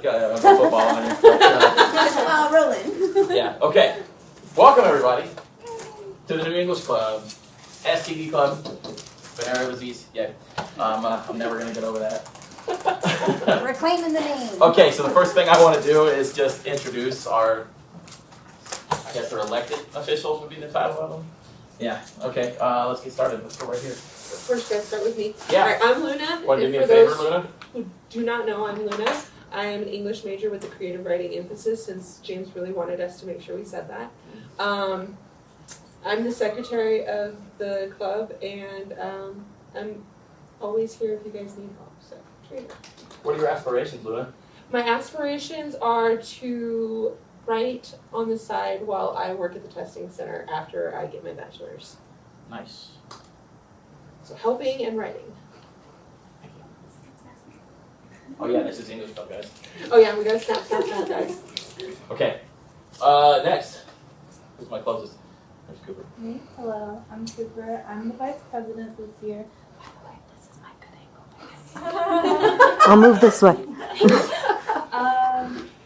I've got football on here. But, Rolling. yeah, okay. Welcome, everybody, to the New English Club, STD Club, Venereal Disease. Yeah, I'm never going to get over that. We're claiming the name. Okay, so the first thing I want to do is just introduce our, I guess they're elected officials would be the title of them. Yeah, okay, let's get started. Let's go right here. First, guys, start with me. Yeah. All right, I'm Luna. Want to do me a for favor, those Luna? who do not know, I'm Luna. I am an English major with a creative writing emphasis, since James really wanted us to make sure we said that. I'm the secretary of the club, and I'm always here if you guys need help. So, here you go. What are your aspirations, Luna? My aspirations are to write on the side while I work at the testing center after I get my bachelor's. Nice. So helping and writing. Oh yeah, this is English Club, guys. Oh yeah, we gotta snap, guys. Okay. Next. Who's my closest? There's Cooper. Me? Hello, I'm Cooper. I'm the vice president this year. By the way, this is my good angle. I'll move this way.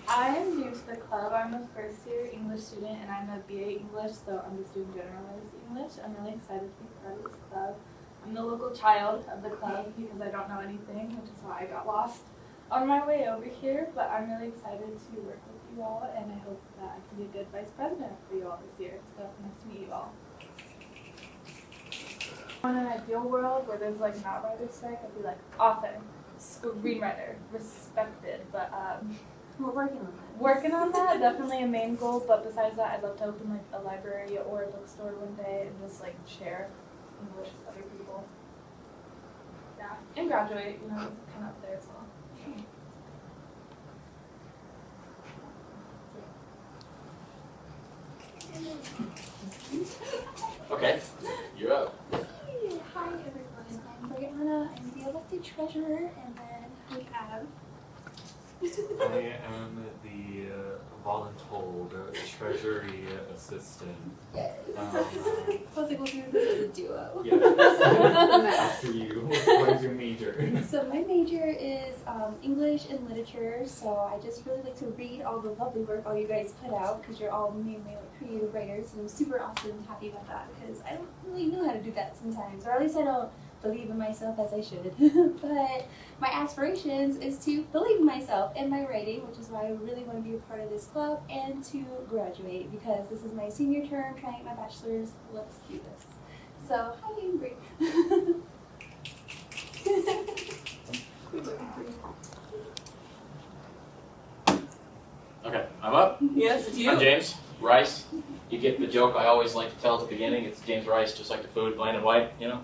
I am new to the club. I'm a first year English student and I'm a BA English, so I'm just doing generalized English. I'm really excited to be part of this club. I'm the local child of the club because I don't know anything, which is why I got lost on my way over here, but I'm really excited to work with you all, and I hope that I can be a good vice president for you all this year. So nice to meet you all. In an ideal world where there's like not writer strike, I'd be like author, screenwriter, respected, but We're working on that. working on that, definitely a main goal, but besides that, I'd love to open like a library or a bookstore one day and just like share English with other people. Yeah, and graduate, you know, it's kind of up there as well. Okay, you're up. Hi everyone, I'm Brianna, I'm the elected treasurer, and then we have... I am the voluntold treasury assistant. Yes. Um, I was like, we'll do this as a duo. Yes. After you, what is your major? So my major is English and literature, so I just really like to read all the lovely work all you guys put out, because you're all mainly like creative writers, and I'm super awesome and happy about that, because I don't really know how to do that sometimes, or at least I don't believe in myself as I should. But my aspirations is to believe in myself and my writing, which is why I really want to be a part of this club, and to graduate, because this is my senior term, trying to get my bachelor's. Let's do this. So, hi Ingrid. Okay, I'm up. Yes, it's you. I'm James Rice. You get the joke I always like to tell at the beginning. It's James Rice, just like the food, bland and white, you know?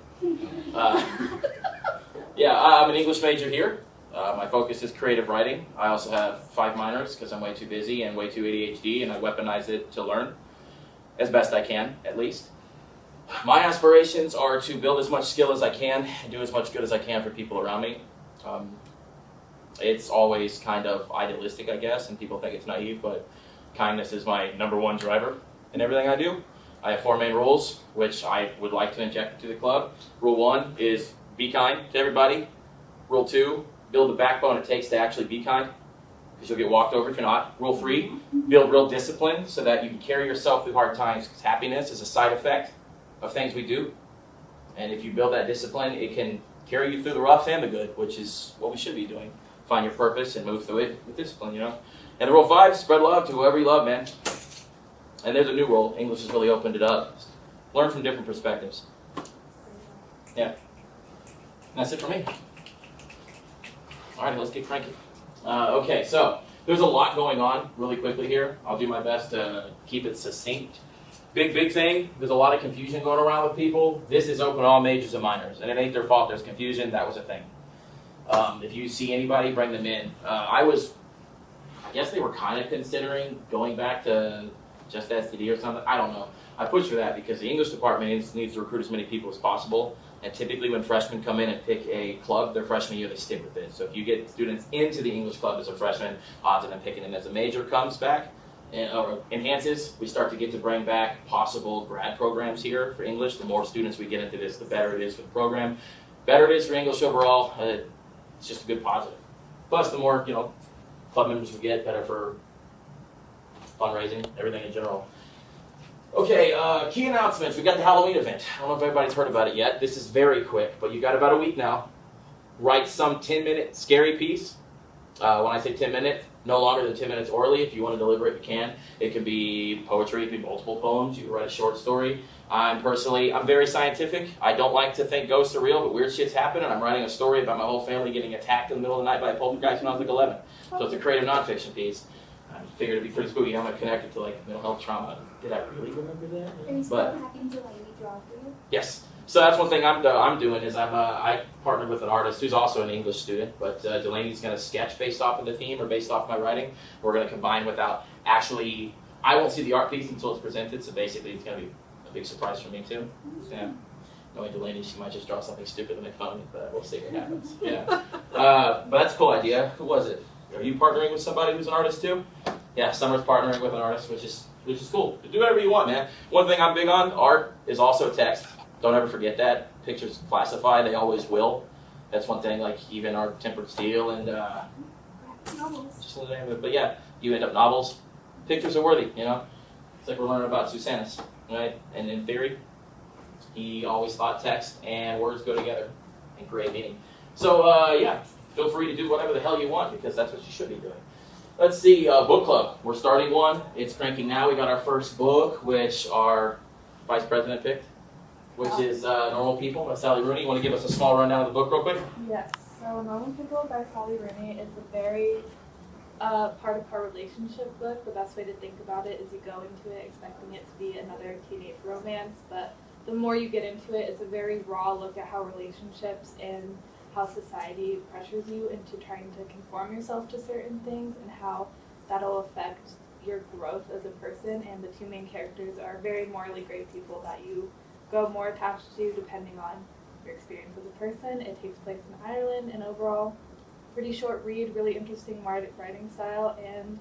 Yeah, I'm an English major here. My focus is creative writing. I also have 5 minors because I'm way too busy and way too ADHD, and I weaponize it to learn as best I can, at least. My aspirations are to build as much skill as I can and do as much good as I can for people around me. It's always kind of idealistic, I guess, and people think it's naive, but kindness is my #1 driver in everything I do. I have 4 main rules, which I would like to inject into the club. Rule 1 is be kind to everybody. Rule 2, build the backbone it takes to actually be kind, because you'll get walked over if you're not. Rule 3, build real discipline so that you can carry yourself through hard times, because happiness is a side effect of things we do. And if you build that discipline, it can carry you through the rough and the good, which is what we should be doing. Find your purpose and move through it with discipline, you know. And rule 5, spread love to whoever you love, man. And there's a new rule. English has really opened it up. Learn from different perspectives. Yeah. That's it for me. All right, let's get cranky. Okay, so there's a lot going on really quickly here. I'll do my best to keep it succinct. Big thing, there's a lot of confusion going around with people. This is open to all majors and minors, and it ain't their fault there's confusion. That was a thing. If you see anybody, bring them in. I guess they were kind of considering going back to just STD or something. I don't know. I push for that because the English department needs to recruit as many people as possible. And typically when freshmen come in and pick a club their freshman year, they stick with it. So if you get students into the English club as a freshman, odds of them picking them as a major comes back or enhances. We start to get to bring back possible grad programs here for English. The more students we get into this, the better it is for the program. Better it is for English overall. It's just a good positive. Plus, the more, club members would get, better for fundraising, everything in general. Okay, key announcements. We got the Halloween event. I don't know if everybody's heard about it yet. This is very quick, but you got about a week now. Write some 10-minute scary piece. When I say 10 minutes, no longer than 10 minutes orally. If you want to deliver it, you can. It can be poetry, it can be multiple poems. You can write a short story. I'm very scientific. I don't like to think ghosts are real, but weird shit's happen, and I'm writing a story about my whole family getting attacked in the middle of the night by a poltergeist when I was like 11. So it's a creative nonfiction piece. I figured it'd be pretty spooky. I'm going to connect it to like mental health trauma. Did I really remember that? Are you still having to like draw for you? Yes. So that's one thing I'm doing is I partnered with an artist who's also an English student, but Delaney's going to sketch based off of the theme or based off my writing. We're going to combine without actually, I won't see the art piece until it's presented, so basically it's going to be a big surprise for me too. Yeah. Knowing Delaney, she might just draw something stupid and make fun of me, but we'll see what happens. Yeah. But that's a cool idea. Who was it? Are you partnering with somebody who's an artist too? Yeah, Summer's partnering with an artist, which is cool. Do whatever you want, man. One thing I'm big on, art is also text. Don't ever forget that. Pictures classify, they always will. That's one thing, like even our Tempered Steel and Novels. just the name of it. But yeah, you end up novels. Pictures are worthy, you know? It's like we're learning about Susanus, right? And in theory, he always thought text and words go together and create meaning. So yeah, feel free to do whatever the hell you want because that's what you should be doing. Let's see, book club. We're starting one. It's cranking now. We got our first book, which our vice president picked, which is Normal People by Sally Rooney. You want to give us a small rundown of the book real quick? Yes. So Normal People by Sally Rooney is a very part of our relationship book. The best way to think about it is you go into it expecting it to be another teenage romance, but the more you get into it, it's a very raw look at how relationships and how society pressures you into trying to conform yourself to certain things and how that'll affect your growth as a person. And the two main characters are very morally great people that you grow more attached to depending on your experience as a person. It takes place in Ireland, and overall, pretty short read, really interesting writing style, and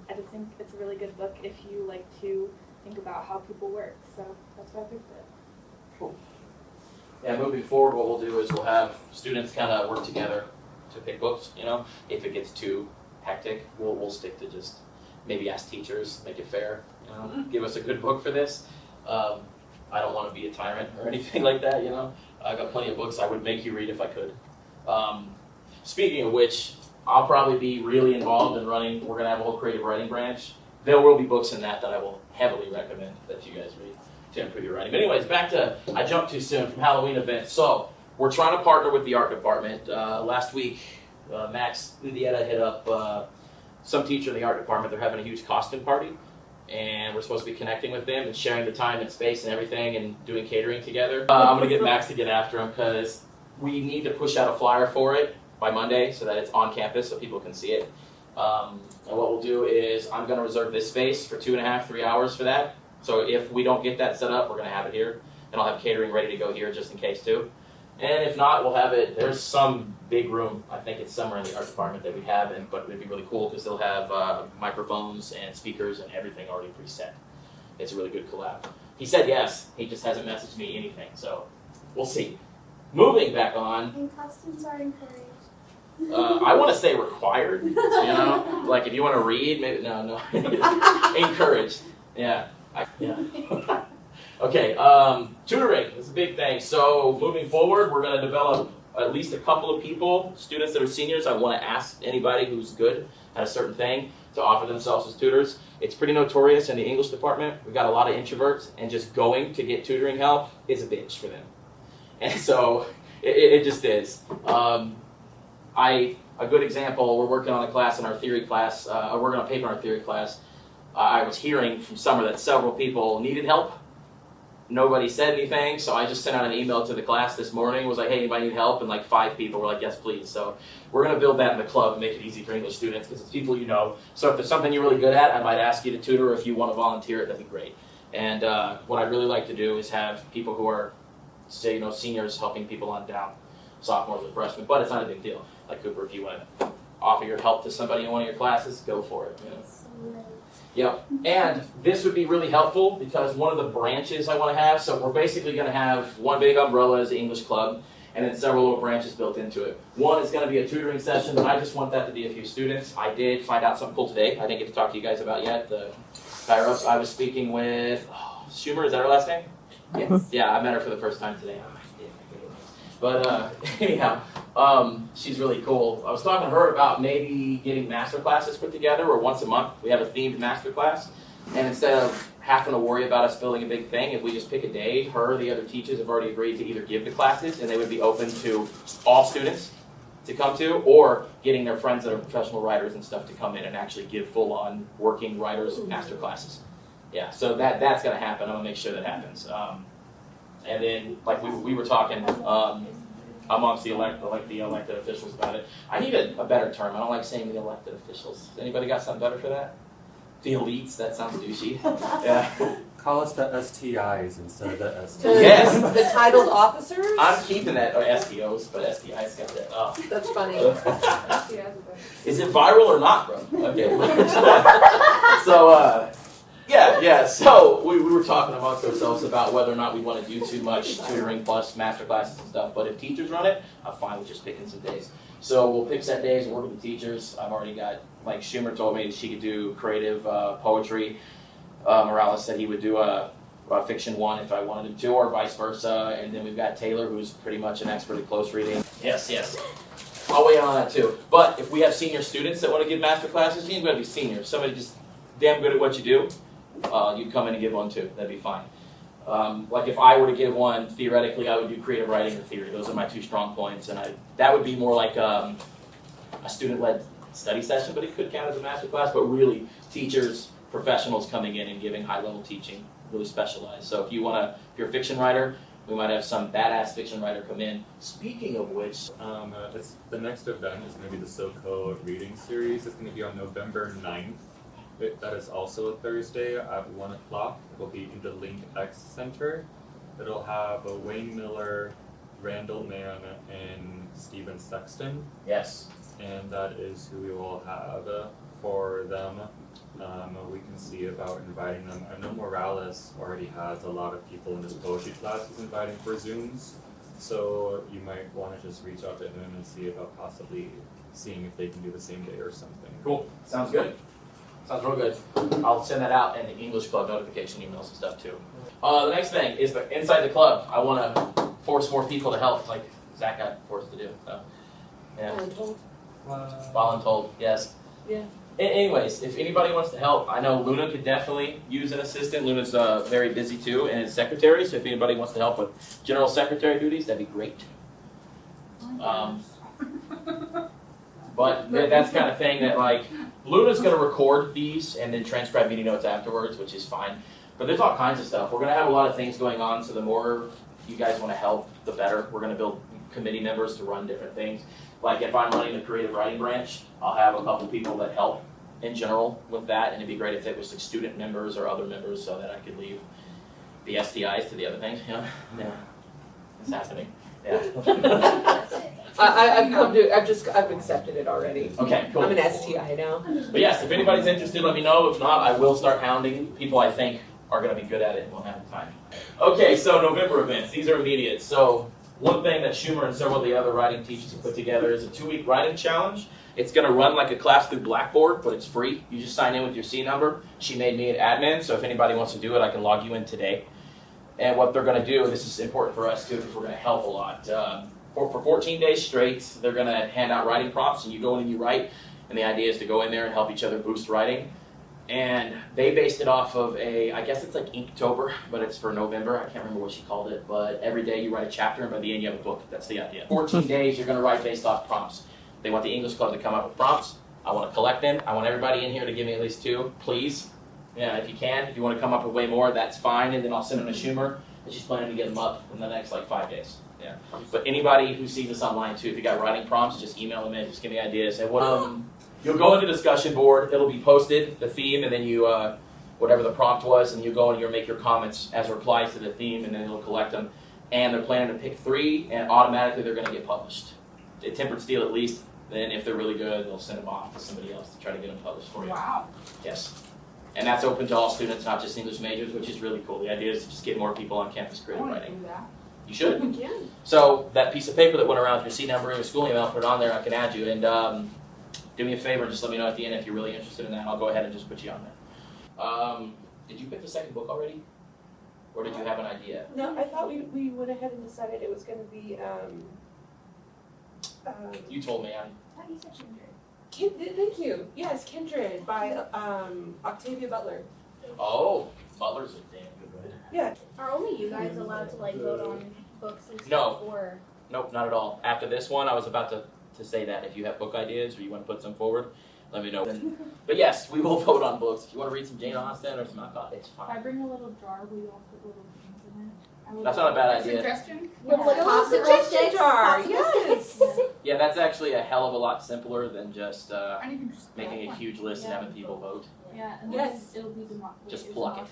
I just think it's a really good book if you like to think about how people work. So that's why I picked it. Cool. Yeah, moving forward, what we'll do is we'll have students kind of work together to pick books, you know. If it gets too hectic, we'll stick to just maybe ask teachers, make it fair, you know, give us a good book for this. I don't want to be a tyrant or anything like that, you know. I got plenty of books I would make you read if I could. Speaking of which, I'll probably be really involved in running. We're going to have a whole creative writing branch. There will be books in that I will heavily recommend that you guys read to improve your writing. But anyways, back to, I jumped too soon from Halloween events. So we're trying to partner with the art department. Last week, Max Ludietta hit up some teacher in the art department. They're having a huge costume party. And we're supposed to be connecting with them and sharing the time and space and everything and doing catering together. I'm going to get Max to get after him because we need to push out a flyer for it by Monday so that it's on campus so people can see it. And what we'll do is I'm going to reserve this space for 2.5, 3 hours for that. So if we don't get that set up, we're going to have it here. And I'll have catering ready to go here just in case too. And if not, we'll have it, there's some big room, I think it's somewhere in the art department that we have, but it'd be really cool because they'll have microphones and speakers and everything already preset. It's a really good collab. He said yes, he just hasn't messaged me anything, so we'll see. Moving back on. And costumes are encouraged. I want to say required, you know? Like if you want to read, maybe, no. Encouraged, yeah. Yeah. Okay, tutoring is a big thing. So moving forward, we're going to develop at least a couple of people, students that are seniors. I want to ask anybody who's good at a certain thing to offer themselves as tutors. It's pretty notorious in the English department. We've got a lot of introverts, and just going to get tutoring help is a bitch for them. And so it just is. A good example, we're working on a class in our theory class, we're working on a paper in our theory class. I was hearing from Summer that several people needed help. Nobody said anything, so I just sent out an email to the class this morning, was like, hey, anybody need help? And like 5 people were like, yes, please. So we're going to build that in the club and make it easy for English students because it's people you know. So if there's something you're really good at, I might ask you to tutor, or if you want to volunteer it, that'd be great. And what I'd really like to do is have people who are, say, seniors helping people on down, sophomores and freshmen, but it's not a big deal. Like Cooper, if you want to offer your help to somebody in one of your classes, go for it. Yep, and this would be really helpful because one of the branches I want to have, so we're basically going to have one big umbrella as the English club, and then several little branches built into it. One is going to be a tutoring session, but I just want that to be a few students. I did find out something cool today. I didn't get to talk to you guys about yet. The higher ups. I was speaking with Schumer. Is that her last name? Yes. Yeah, I met her for the first time today. But anyhow, she's really cool. I was talking to her about maybe getting master classes put together, or once a month we have a themed master class. And instead of having to worry about us building a big thing, if we just pick a day, her, the other teachers have already agreed to either give the classes, and they would be open to all students to come to, or getting their friends that are professional writers and stuff to come in and actually give full-on working writers master classes. Yeah, so that's going to happen. I'm going to make sure that happens. And then, like we were talking amongst the elected officials about it. I need a better term. I don't like saying the elected officials. Anybody got something better for that? The elites? That sounds douchey. Yeah. Call us the STIs instead of the STIs. Yes. The titled officers? I'm keeping that, or STOs, but STIs got that. Oh. That's funny. Is it viral or not, bro? Okay. So, yeah. So we were talking amongst ourselves about whether or not we want to do too much tutoring plus master classes and stuff. But if teachers run it, I'm fine with just picking some days. So we'll pick set days and work with the teachers. I've already got, like Schumer told me she could do creative poetry. Morales said he would do a fiction one if I wanted him to, or vice versa. And then we've got Taylor, who's pretty much an expert at close reading. Yes. I'll weigh in on that too. But if we have senior students that want to give master classes, you ain't gonna be seniors. Somebody just damn good at what you do, you'd come in and give one too. That'd be fine. Like if I were to give one, theoretically, I would do creative writing or theory. Those are my two strong points, and that would be more like a student-led study session, but it could count as a master class. But really, teachers, professionals coming in and giving high-level teaching, really specialized. So if you're a fiction writer, we might have some badass fiction writer come in. Speaking of which, The next event is going to be the SoCo reading series. It's going to be on November 9th. That is also a Thursday at 1 o'clock. It will be in the Link X Center. It'll have Wayne Miller, Randall Mann, and Stephen Sexton. yes. And that is who we will have for them. We can see about inviting them. I know Morales already has a lot of people in his poetry class he's inviting for Zooms. So you might want to just reach out to him and see about possibly seeing if they can do the same day or something. Cool. Sounds good. Sounds real good. I'll send that out in the English Club notification emails and stuff too. The next thing is inside the club. I want to force more people to help, like Zach got forced to do. So, yeah. Voluntold, yes. Yeah. Anyways, if anybody wants to help, I know Luna could definitely use an assistant. Luna's very busy too, and is secretary. So if anybody wants to help with general secretary duties, that'd be great. But that's the kind of thing that, like, Luna's going to record these and then transcribe meeting notes afterwards, which is fine. But there's all kinds of stuff. We're going to have a lot of things going on, so the more you guys want to help, the better. We're going to build committee members to run different things. Like if I'm running the creative writing branch, I'll have a couple people that help in general with that, and it'd be great if it was like student members or other members so that I could leave the STIs to the other things. Yeah. It's happening. Yeah. I've accepted it already. Okay, cool. I'm an STI now. But yes, if anybody's interested, let me know. If not, I will start hounding people I think are going to be good at it and won't have the time. Okay, so November events. These are immediate. So one thing that Schumer and several of the other writing teachers have put together is a 2-week writing challenge. It's going to run like a class through Blackboard, but it's free. You just sign in with your C number. She made me an admin, so if anybody wants to do it, I can log you in today. And what they're going to do, this is important for us too, because we're going to help a lot. For 14 days straight, they're going to hand out writing prompts, and you go in and you write. And the idea is to go in there and help each other boost writing. And they based it off of I guess it's like Inktober, but it's for November. I can't remember what she called it. But every day you write a chapter, and by the end you have a book. That's the idea. 14 days you're going to write based off prompts. They want the English Club to come up with prompts. I want to collect them. I want everybody in here to give me at least 2, please. Yeah, if you can. If you want to come up with way more, that's fine. And then I'll send them to Schumer, and she's planning to get them up in the next 5 days. Yeah. But anybody who sees this online too, if you got writing prompts, just email them in. Just give me ideas. Say what. You'll go into discussion board. It'll be posted, the theme, and then you whatever the prompt was, and you go and you make your comments as replies to the theme, and then it'll collect them. And they're planning to pick 3, and automatically they're going to get published. Tempered Steel at least. Then if they're really good, they'll send them off to somebody else to try to get them published for you. Wow. Yes. And that's open to all students, not just English majors, which is really cool. The idea is to just get more people on campus creative writing. You should. Yeah. So that piece of paper that went around with your seat number and your school email, put it on there. I can add you. And do me a favor, just let me know at the end if you're really interested in that. I'll go ahead and just put you on there. Did you pick the second book already, or did you have an idea? No, I thought we went ahead and decided it was going to be. You told me. I thought you said Kindred. Thank you. Yes, Kindred by Octavia Butler. Oh, Butler's a damn good writer. Are only you guys allowed to like vote on books and stuff? No. Or Nope, not at all. After this one, I was about to say that if you have book ideas or you want to put some forward, let me know. But yes, we will vote on books. If you want to read some Jane Austen or some Alcott, it's If I fine. bring a little jar, we all put little things in it. I would That's not a bad idea. Suggestion? Little like A popsicle suggestion sticks. jar. Popsicle Yes. sticks. Yeah, that's actually a hell of a lot simpler than just And you can just making a huge list and having people vote. Yeah, and Yes. then it'll be democracy. Just pluck it.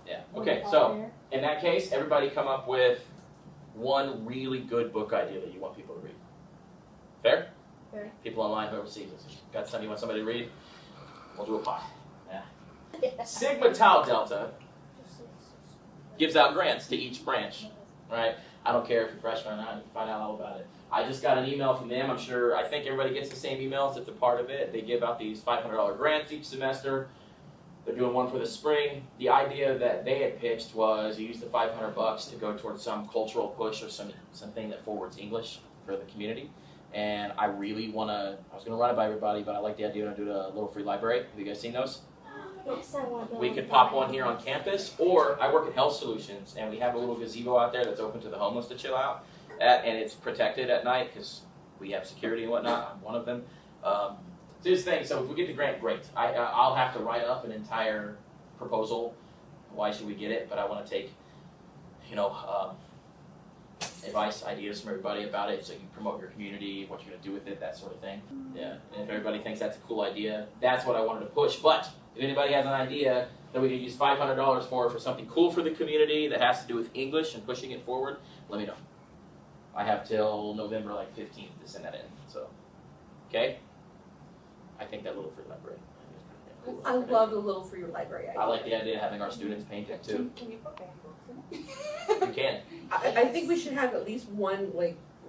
Yeah. Okay, so in that case, everybody come up with one really good book idea that you want people to read. Fair? Fair. People online who overseas us. Got something you want somebody to read? We'll do a pie. Yeah. Sigma Tau Delta gives out grants to each branch, right? I don't care if you're freshman or not, you can find out all about it. I just got an email from them. I think everybody gets the same emails if they're part of it. They give out these $500 grants each semester. They're doing one for the spring. The idea that they had pitched was you use the $500 to go towards some cultural push or something that forwards English for the community. And I really want to, I was going to run it by everybody, but I like the idea of doing a little free library. Have you guys seen those? yes, I want to. We could pop one here on campus, or I work at Health Solutions, and we have a little gazebo out there that's open to the homeless to chill out at, and it's protected at night because we have security and whatnot. I'm one of them. So this thing, so if we get the grant, great. I'll have to write up an entire proposal. Why should we get it? But I want to take, advice, ideas from everybody about it, so you can promote your community, what you're going to do with it, that sort of thing. Yeah, and if everybody thinks that's a cool idea, that's what I wanted to push. But if anybody has an idea that we could use $500 for something cool for the community that has to do with English and pushing it forward, let me know. I have till November 15th to send that in. So, okay? I think that little free library. Cool. I love the little free library idea. I like the idea of having our students paint it too. Can you put bamboo in it? You can. I think we should have at least one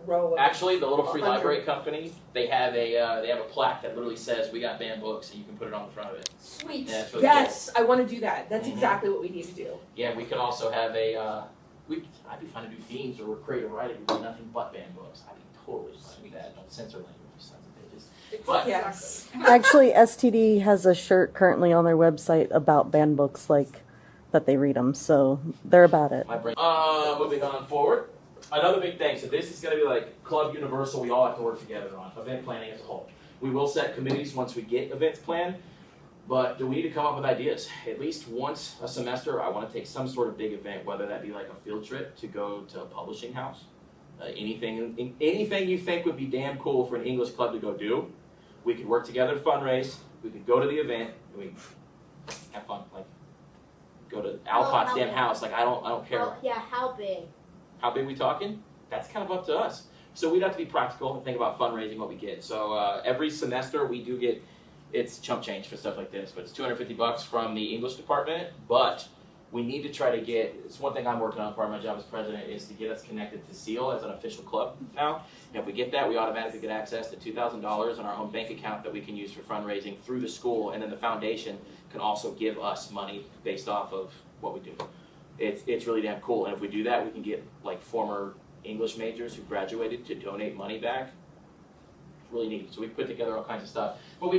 row of. Actually, the little free 100. library company, they have a plaque that literally says we got banned books, and you can put it on the front of it. Sweet. Yeah, it's really Yes, I want to do that. That's Mhm. exactly what we need to do. cool. Yeah, we could also have I'd be fine to do themes or creative writing with nothing but banned books. I'd be totally fine with that. Don't censor language, you sons of bitches. But Yes. Actually, STD has a shirt currently on their website about banned books, like that they read them, so they're about it. my brain. Moving on forward. Another big thing. So this is going to be like Club Universal. We all have to work together on event planning as a whole. We will set committees once we get events planned, but do we need to come up with ideas? At least once a semester, I want to take some sort of big event, whether that be like a field trip to go to a publishing house, anything you think would be damn cool for an English club to go do. We could work together to fundraise. We could go to the event and we have fun. Like go to Alcott's how damn big? house. Like I don't care. How big? How big we talking? That's kind of up to us. So we'd have to be practical and think about fundraising what we get. So every semester we do get, it's chump change for stuff like this, but it's $250 from the English department. But we need to try to get, it's one thing I'm working on, part of my job as president, is to get us connected to SEAL as an official club now. And if we get that, we automatically get access to $2,000 in our own bank account that we can use for fundraising through the school, and then the foundation can also give us money based off of what we do. It's really damn cool, and if we do that, we can get like former English majors who graduated to donate money back. It's really neat. So we put together all kinds of stuff. But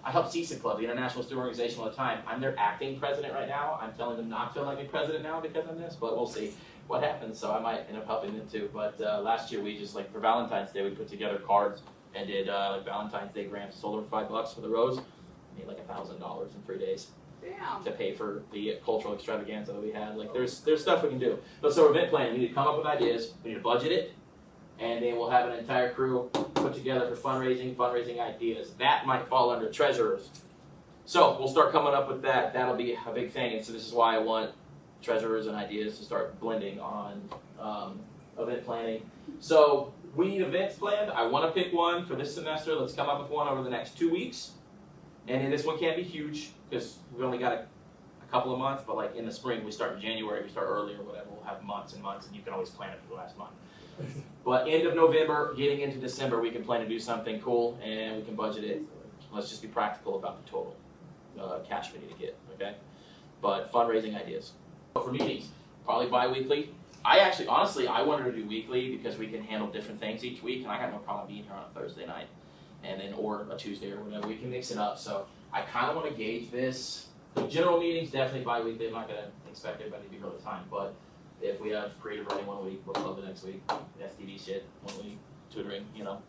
I help CSU Club, the International Student Organization, all the time. I'm their acting president right now. I'm telling them not to let me president now because of this, but we'll see what happens. So I might end up helping them too. But last year we just, like for Valentine's Day, we put together cards and did like Valentine's Day grants. Sold them $5 for the rose. Made like $1,000 in 3 days. Damn. To pay for the cultural extravaganza that we had. Like there's stuff we can do. But so event planning, we need to come up with ideas, we need to budget it, and then we'll have an entire crew put together for fundraising ideas. That might fall under treasurers. So we'll start coming up with that. That'll be a big thing. And so this is why I want treasurers and ideas to start blending on event planning. So we need events planned. I want to pick one for this semester. Let's come up with one over the next 2 weeks. And then this one can't be huge because we only got a a couple of months, but like in the spring, we start in January, we start early or whatever, we'll have months and months, and you can always plan it for the last month. But end of November, getting into December, we can plan to do something cool, and we can budget it. Let's just be practical about the total cash we need to get, okay? But fundraising ideas. For meetings, probably bi-weekly. Honestly, I wanted to do weekly because we can handle different things each week, and I got no problem being here on a Thursday night, and then or a Tuesday or whatever. We can mix it up. So I kind of want to gauge this. The general meetings definitely bi-weekly. I'm not gonna expect everybody to be here all the time, but if we have creative writing one week, we'll club the next week. STD shit one week, tutoring. You know,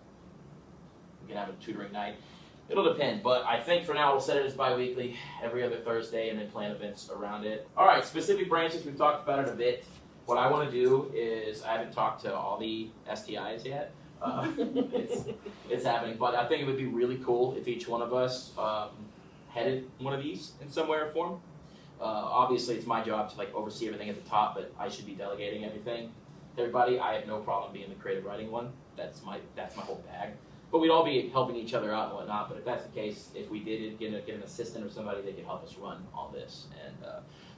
we can have a tutoring night. It'll depend, but I think for now we'll set it as bi-weekly, every other Thursday, and then plan events around it. All right, specific branches, we've talked about it a bit. What I want to do is, I haven't talked to all the STIs yet. It's happening, but I think it would be really cool if each one of us headed one of these in some way or form. Obviously, it's my job to like oversee everything at the top, but I should be delegating everything to everybody. I have no problem being the creative writing one. That's my whole bag. But we'd all be helping each other out and whatnot. But if that's the case, if we did get an assistant or somebody that could help us run all this, and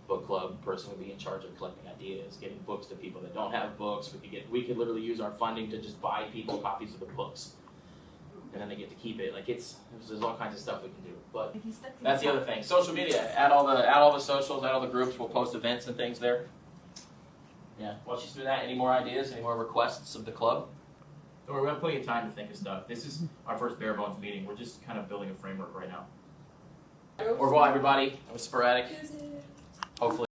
book club person would be in charge of collecting ideas, getting books to people that don't have books. We could literally use our funding to just buy people copies of the books, and then they get to keep it. Like there's all kinds of stuff we can do. But that's the other thing. Social media. Add all the socials. Add all the groups. We'll post events and things there. Yeah. While she's doing that, any more ideas? Any more requests of the club? Or we have plenty of time to think of stuff. This is our first bare bones meeting. We're just kind of building a framework right now. Au revoir, everybody. It was sporadic. Hopefully.